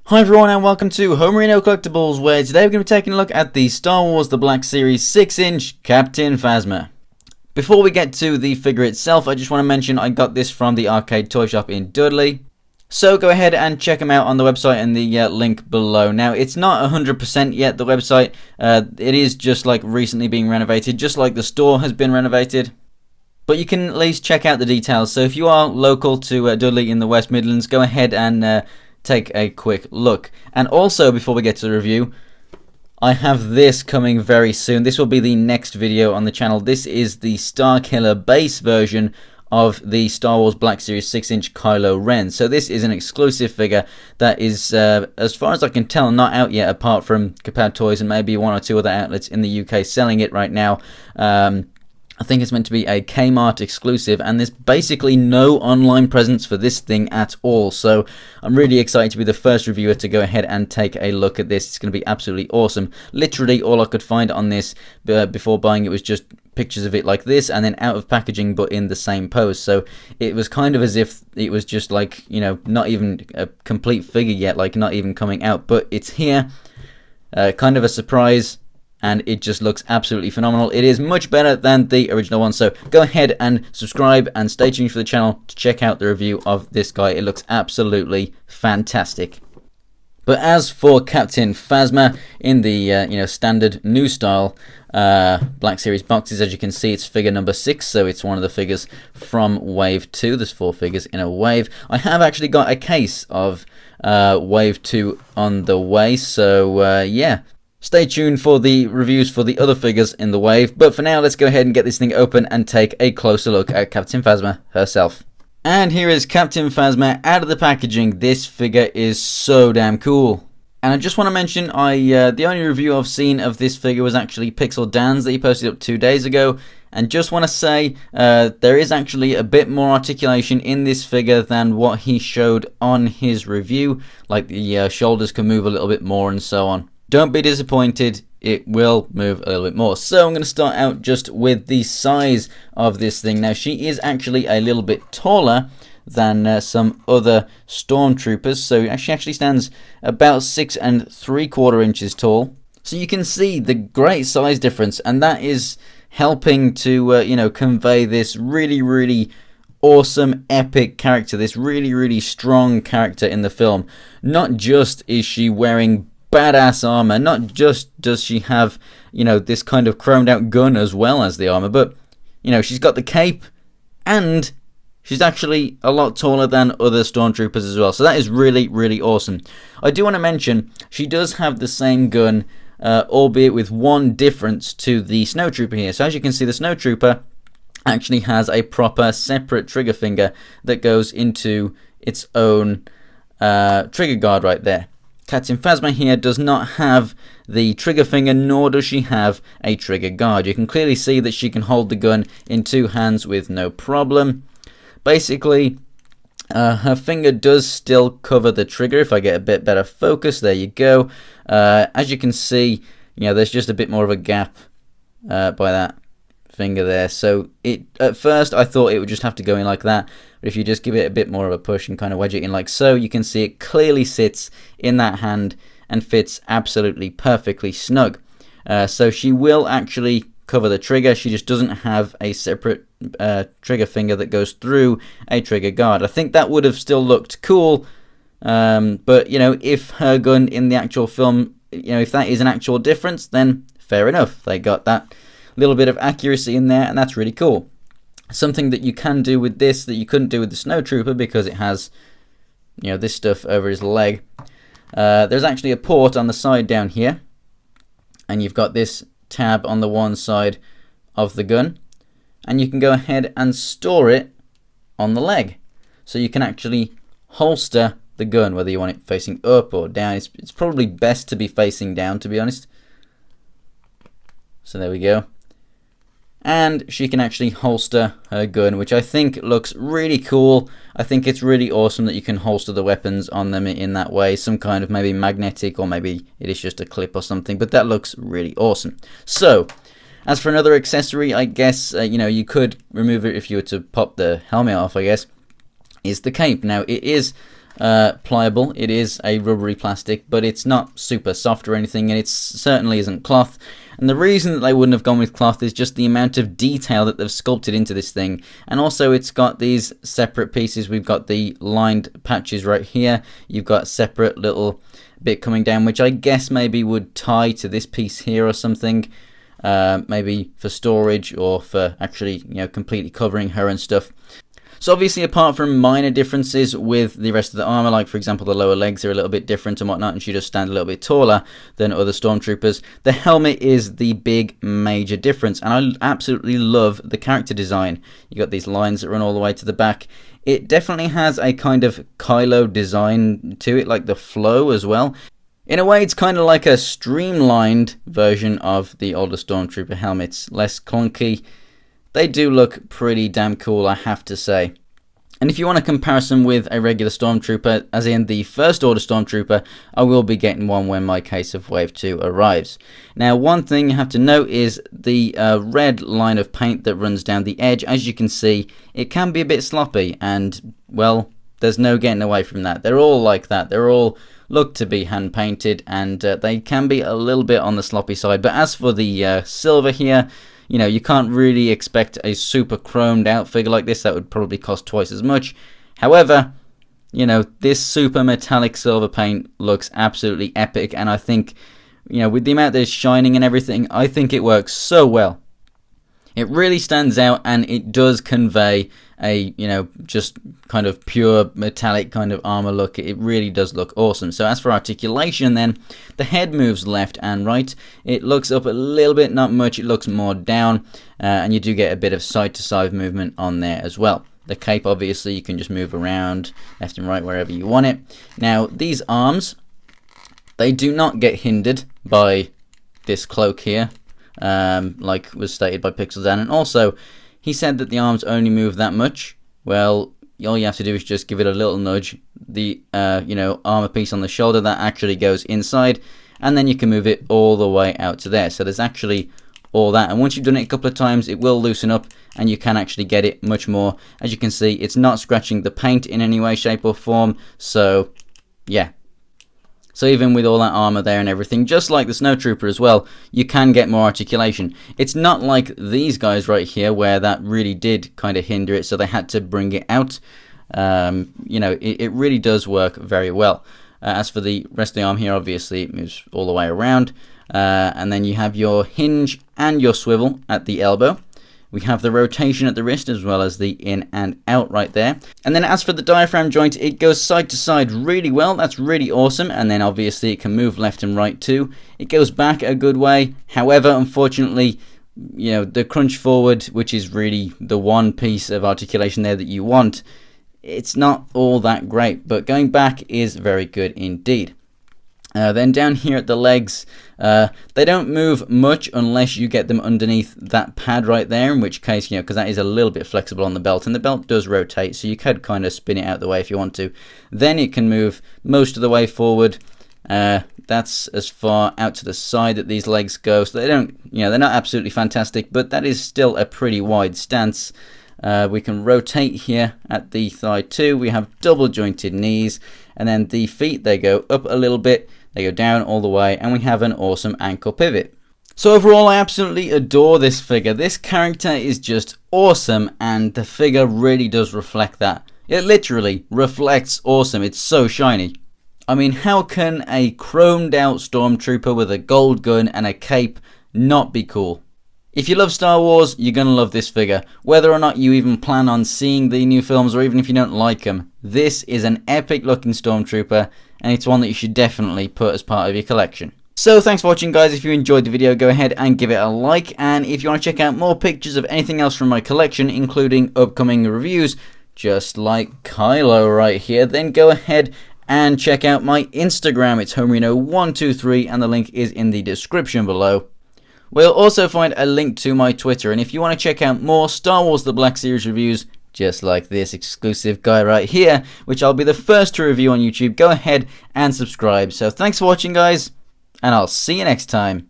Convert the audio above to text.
Hi everyone and welcome to Homerino Collectibles, where today we're going to be taking a look at the Star Wars The Black Series 6-inch Captain Phasma. Before we get to the figure itself, I just want to mention I got this from the arcade toy shop in Dudley. So go ahead and check them out on the website and the link below. Now, it's not 100% yet, the website. It is just like recently being renovated, just like the store has been renovated. But you can at least check out the details. So if you are local to Dudley in the West Midlands, go ahead and take a quick look. And also, before we get to the review, I have this coming very soon. This will be the next video on the channel. This is the Starkiller base version of the Star Wars Black Series 6-inch Kylo Ren. So this is an exclusive figure that is, as far as I can tell, not out yet, apart from Kapow Toys and maybe one or two other outlets in the UK selling it right now. I think it's meant to be a Kmart exclusive, and there's basically no online presence for this thing at all. So I'm really excited to be the first reviewer to go ahead and take a look at this. It's going to be absolutely awesome. Literally all I could find on this before buying it was just pictures of it like this, and then out of packaging but in the same pose. So it was kind of as if it was just like, you know, not even a complete figure yet, like not even coming out, but it's here. Kind of a surprise. And it just looks absolutely phenomenal. It is much better than the original one. So go ahead and subscribe and stay tuned for the channel to check out the review of this guy. It looks absolutely fantastic. But as for Captain Phasma in the standard new style Black Series boxes, as you can see, it's figure number 6. So it's one of the figures from Wave 2. There's 4 figures in a wave. I have actually got a case of Wave 2 on the way. So yeah. Stay tuned for the reviews for the other figures in the wave, but for now let's go ahead and get this thing open and take a closer look at Captain Phasma herself. And here is Captain Phasma out of the packaging. This figure is so damn cool. And I just want to mention, the only review I've seen of this figure was actually Pixel Dan's that he posted up 2 days ago. And just want to say, there is actually a bit more articulation in this figure than what he showed on his review. Like the shoulders can move a little bit more and so on. Don't be disappointed, it will move a little bit more. So I'm going to start out just with the size of this thing. Now, she is actually a little bit taller than some other stormtroopers. So she actually stands about 6 3/4 inches tall. So you can see the great size difference, and that is helping to convey this really awesome, epic character, this really strong character in the film. Not just is she wearing badass armor, not just does she have, this kind of chromed out gun as well as the armor, but, she's got the cape, and she's actually a lot taller than other stormtroopers as well. So that is really awesome. I do want to mention, she does have the same gun, albeit with one difference to the snowtrooper here. So as you can see, the snowtrooper actually has a proper separate trigger finger that goes into its own trigger guard right there. Captain Phasma here does not have the trigger finger, nor does she have a trigger guard. You can clearly see that she can hold the gun in 2 hands with no problem. Basically, her finger does still cover the trigger. If I get a bit better focus, there you go. As you can see, there's just a bit more of a gap by that finger there. So at first I thought it would just have to go in like that, but if you just give it a bit more of a push and kind of wedge it in like so, you can see it clearly sits in that hand and fits absolutely perfectly snug. So she will actually cover the trigger. She just doesn't have a separate trigger finger that goes through a trigger guard. I think that would have still looked cool, but if her gun in the actual film, if that is an actual difference, then fair enough. They got that little bit of accuracy in there, and that's really cool. Something that you can do with this that you couldn't do with the snowtrooper, because it has this stuff over his leg. There's actually a port on the side down here, and you've got this tab on the one side of the gun, and you can go ahead and store it on the leg, so you can actually holster the gun, whether you want it facing up or down. It's probably best to be facing down, to be honest. So there we go. And she can actually holster her gun, which I think looks really cool. I think it's really awesome that you can holster the weapons on them in that way. Some kind of maybe magnetic, or maybe it is just a clip or something, but that looks really awesome. So, as for another accessory, I guess, you could remove it if you were to pop the helmet off, I guess, is the cape. Now, it is pliable. It is a rubbery plastic, but it's not super soft or anything, and it certainly isn't cloth. And the reason that they wouldn't have gone with cloth is just the amount of detail that they've sculpted into this thing. And also it's got these separate pieces. We've got the lined patches right here. You've got a separate little bit coming down, which I guess maybe would tie to this piece here or something. Maybe for storage or for actually, completely covering her and stuff. So obviously, apart from minor differences with the rest of the armor, like for example the lower legs are a little bit different and whatnot, and she does stand a little bit taller than other stormtroopers, the helmet is the big major difference. And I absolutely love the character design. You got these lines that run all the way to the back. It definitely has a kind of Kylo design to it, like the flow as well. In a way, it's kind of like a streamlined version of the older Stormtrooper helmets. Less clunky. They do look pretty damn cool, I have to say. And if you want a comparison with a regular Stormtrooper, as in the First Order Stormtrooper, I will be getting one when my case of Wave 2 arrives. Now, one thing you have to note is the red line of paint that runs down the edge. As you can see, it can be a bit sloppy, and, well, there's no getting away from that. They're all like that. They're all look to be hand painted, and they can be a little bit on the sloppy side. But as for the silver here, you can't really expect a super chromed out figure like this. That would probably cost twice as much. However, this super metallic silver paint looks absolutely epic, and I think, with the amount that's shining and everything, I think it works so well. It really stands out, and it does convey a, just kind of pure metallic kind of armor look. It really does look awesome. So as for articulation then, the head moves left and right. It looks up a little bit, not much. It looks more down, and you do get a bit of side-to-side movement on there as well. The cape, obviously, you can just move around left and right wherever you want it. Now, these arms, they do not get hindered by this cloak here. Like was stated by Pixel Dan, and also he said that the arms only move that much. Well, all you have to do is just give it a little nudge. The armor piece on the shoulder, that actually goes inside, and then you can move it all the way out to there. So there's actually all that, and once you've done it a couple of times, it will loosen up, and you can actually get it much more. As you can see, it's not scratching the paint in any way, shape, or form. So yeah. So even with all that armor there and everything, just like the Snowtrooper as well, you can get more articulation. It's not like these guys right here where that really did kind of hinder it, so they had to bring it out. It really does work very well. As for the rest of the arm here, obviously it moves all the way around. And then you have your hinge and your swivel at the elbow. We have the rotation at the wrist as well as the in and out right there. And then as for the diaphragm joint, it goes side to side really well. That's really awesome. And then obviously it can move left and right too. It goes back a good way. However, unfortunately, the crunch forward, which is really the one piece of articulation there that you want, it's not all that great. But going back is very good indeed. Then down here at the legs, they don't move much unless you get them underneath that pad right there, in which case, because that is a little bit flexible on the belt, and the belt does rotate, so you could kind of spin it out the way if you want to. Then it can move most of the way forward. That's as far out to the side that these legs go, so they don't, they're not absolutely fantastic, but that is still a pretty wide stance. We can rotate here at the thigh too. We have double jointed knees, and then the feet, they go up a little bit. They go down all the way, and we have an awesome ankle pivot. So overall, I absolutely adore this figure. This character is just awesome, and the figure really does reflect that. It literally reflects awesome. It's so shiny. I mean, how can a chromed out Stormtrooper with a gold gun and a cape not be cool? If you love Star Wars, you're going to love this figure. Whether or not you even plan on seeing the new films, or even if you don't like them, this is an epic looking Stormtrooper, and it's one that you should definitely put as part of your collection. So thanks for watching, guys. If you enjoyed the video, go ahead and give it a like, and if you want to check out more pictures of anything else from my collection, including upcoming reviews, just like Kylo right here, then go ahead and check out my Instagram. It's Homerino123, and the link is in the description below. We'll also find a link to my Twitter, and if you want to check out more Star Wars The Black Series reviews, just like this exclusive guy right here, which I'll be the first to review on YouTube, go ahead and subscribe. So thanks for watching, guys, and I'll see you next time.